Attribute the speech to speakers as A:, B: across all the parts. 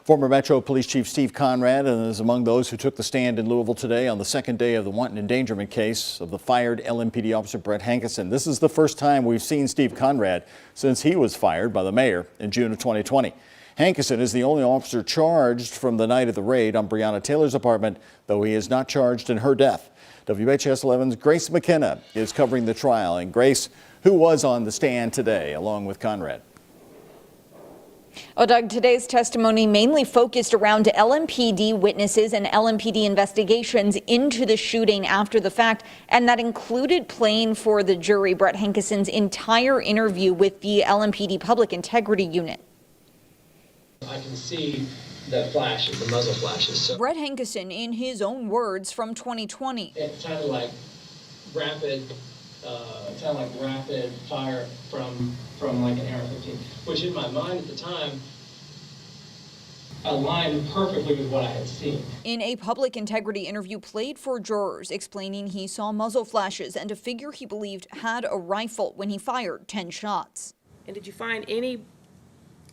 A: Former Metro Police Chief Steve Conrad is among those who took the stand in Louisville today on the second day of the wanton endangerment case of the fired LMPD officer Brett Hankison. This is the first time we've seen Steve Conrad since he was fired by the mayor in June of 2020. Hankison is the only officer charged from the night of the raid on Breonna Taylor's apartment, though he is not charged in her death. WHAS 11's Grace McKenna is covering the trial. And Grace, who was on the stand today along with Conrad?
B: Well, Doug, today's testimony mainly focused around LMPD witnesses and LMPD investigations into the shooting after the fact, and that included playing for the jury Brett Hankison's entire interview with the LMPD Public Integrity Unit.
C: I can see the flashes, the muzzle flashes. So
B: Brett Hankison, in his own words from 2020.
C: it sounded like rapid fire from like an AR-15, which in my mind at the time aligned perfectly with what I had seen.
B: In a public integrity interview played for jurors, explaining he saw muzzle flashes and a figure he believed had a rifle when he fired 10 shots.
D: And did you find any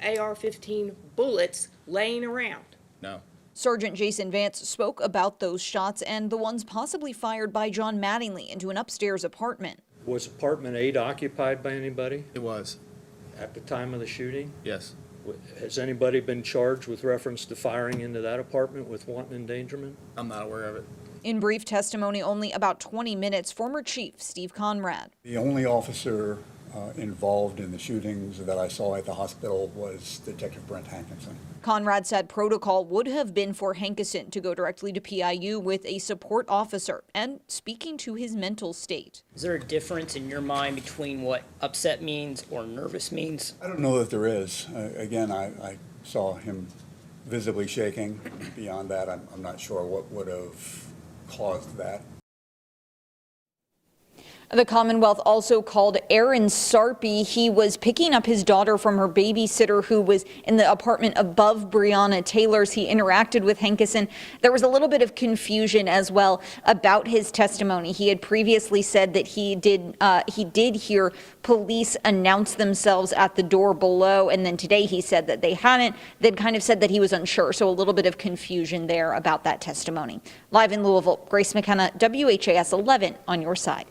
D: AR-15 bullets laying around?
A: No.
B: Sergeant Jason Vance spoke about those shots and the ones possibly fired by John Mattingly into an upstairs apartment.
E: Was apartment 8 occupied by anybody
F: It was.
E: at the time of the shooting?
F: Yes.
E: Has anybody been charged with reference to firing into that apartment with wanton endangerment?
F: I'm not aware of it.
B: In brief testimony, only about 20 minutes, former Chief Steve Conrad.
G: The only officer involved in the shootings that I saw at the hospital was Detective Brett Hankison.
B: Conrad said protocol would have been for Hankison to go directly to PIU with a support officer and speaking to his mental state.
H: Is there a difference in your mind between what upset means or nervous means?
G: I don't know that there is. Again, I saw him visibly shaking. Beyond that, I'm not sure what would have caused that.
B: The Commonwealth also called Aaron Sarpy. He was picking up his daughter from her babysitter who was in the apartment above Breonna Taylor's. He interacted with Hankison. There was a little bit of confusion as well about his testimony. He had previously said that he did hear police announce themselves at the door below, and then today he said that they hadn't. They'd kind of said that he was unsure, so a little bit of confusion there about that testimony. Live in Louisville, Grace McKenna, WHAS 11 on your side.